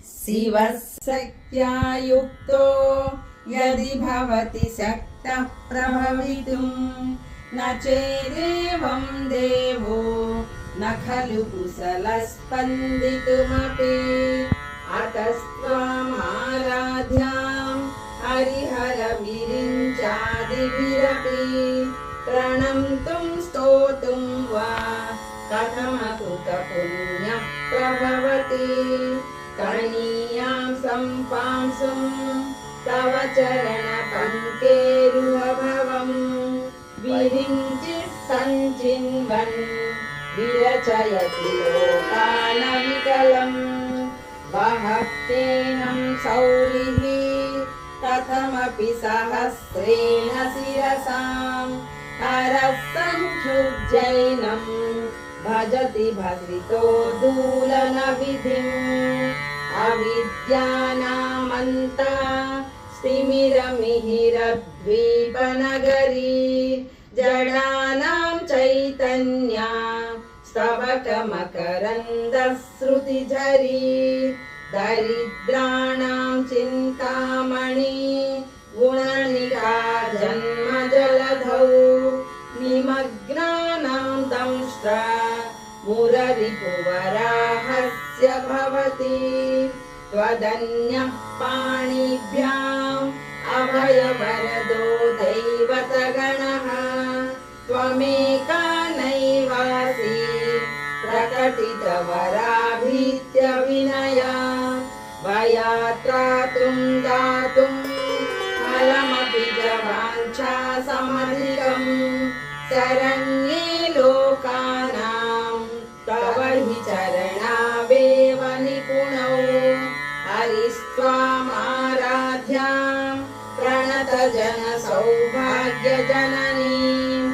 शिवशक्त्या युक्तो यदि भवति शक्तः प्रभवितुं न चेदेवं देवो न खलु कुशलस्पन्दितुमपि अतस्त्वामाराध्यां हरिहरविरिञ्चादिभिरपि प्रणन्तुं स्तोतुं वा कथमकृतपुण्यः प्रभवति कणीयां सम्पांसुं तव चरणपङ्केरुहभवम् विरिञ्चिः सञ्चिन्वन् विरचयति लोकानविकलम् वहत्येनं सौरिः कथमपि सहस्रेण शिरसां हरः संक्षुब्जैनं भजति भसितोद्धूलनविधिम् अविद्यानामन्ता स्तिमिरमिहिरद्वीपनगरी जडानां चैतन्या स्तबकमकरन्दश्रुतिझरी दरिद्राणां चिन्तामणि गुणनिका जन्मजलधौ निमग्नानां दंष्ट्रा मुररिपुवराहस्य भवति त्वदन्यः पाणिभ्याम् अभयवरदो दैवतगणः त्वमेका नैवासि प्रकटितवराभीत्यविनया वयात्रातुं दातुं फलमपि च वाञ्छासमधिकम् शरण्ये लोकानां तव हि चरणावेव निपुणौ हरिस्त्वामाराध्यां प्रणतजनसौभाग्यजननीं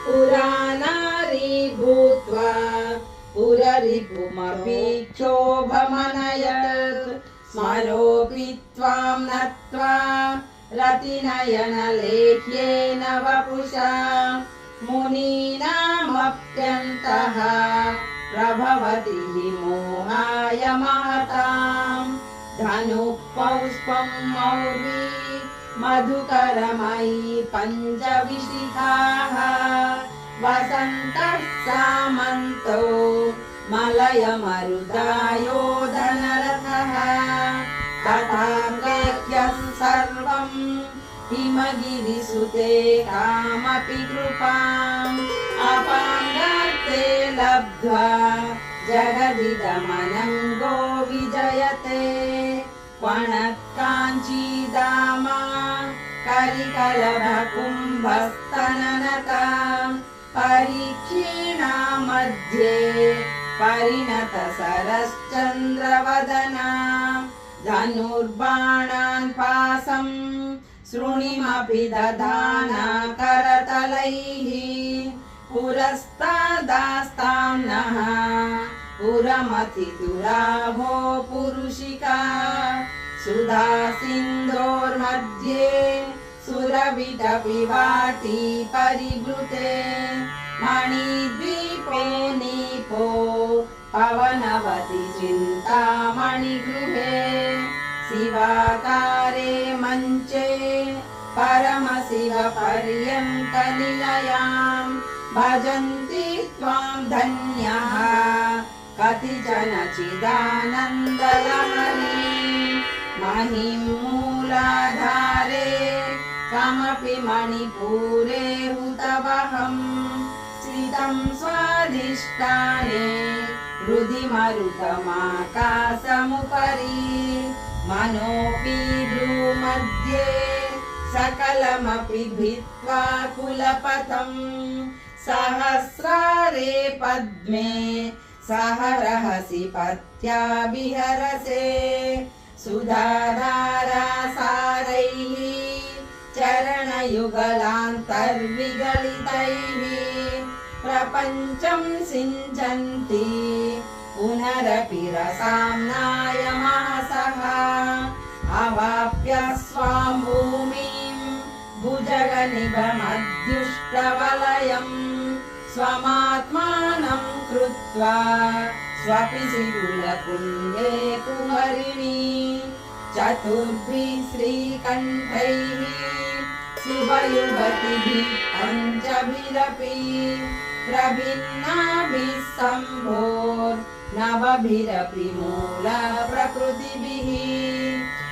पुरानारी भूत्वा पुररिपुमपि क्षोभमनयत् स्मरोऽपि त्वां नत्वा रतिनयनलेह्येन वपुषा मुनीनामप्यन्तः प्रभवति हि मोहाय महतां धनुः पौष्पं मौली मधुकरमयी पञ्चविशिखाः वसन्तः सामन्तो मलयमरुदायोधनरथः तथाङ्गेह्यं सर्वं हिमगिरिसुते कामपि कृपाम् अपाङ्गार्थे लब्ध्वा जगदिदमनङ्गो विजयते वणत्काञ्चीदामा करिकलभकुम्भस्तननता परीक्षीणा मध्ये परिणतसरश्चन्द्रवदना धनुर्बाणान् पासं शृणिमपि दधाना करतलैः पुरस्तादास्तां नः पुरमथिदुराभो पुरुषिका सुधा सिन्धोर्मध्ये सुरभिटपिवाटी परिवृते मणिद्वीपे नीपो पवनवति चिन्तामणिगृहे शिवाकारे मञ्चे परमशिवपर्यन्तनिलयां भजन्ति त्वां धन्यः कतिचन चिदानन्दलहरीं महिं मूलाधारे कमपि मणिपुरे हुतवहं स्थितं स्वाधिष्ठाने हृदि मरुतमाकाशमुपरि मनोऽपि भ्रूमध्ये सकलमपि भित्त्वा कुलपथं सहस्रारे पद्मे सहरहसि पत्या विहरसे सुधाधारासारैः चरणयुगलान्तर्विगलितैः प्रपञ्चं सिञ्चन्ति पुनरपि रसाम्नाय महसः अवाप्य स्वां भूमिं भुजगनिभमद्युष्टवलयं स्वमात्मानं कृत्वा स्वपिशिकुलकुण्डे कुहरिणी चतुर्भिः श्रीकण्ठैः शुभयुगतिभिः पञ्चभिरपि प्रभिन्नाभिः शम्भोर्नवभिरपि मूलप्रकृतिभिः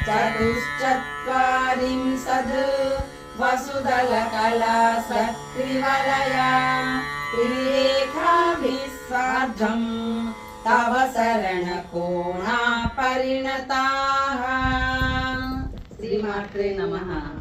चतुश्चत्वारिंशद् वसुदलकला सत्त्रिवलया त्रिरेखाभिः सार्धम् तव शरणकोणा परिणताः। श्रीमात्रे नमः।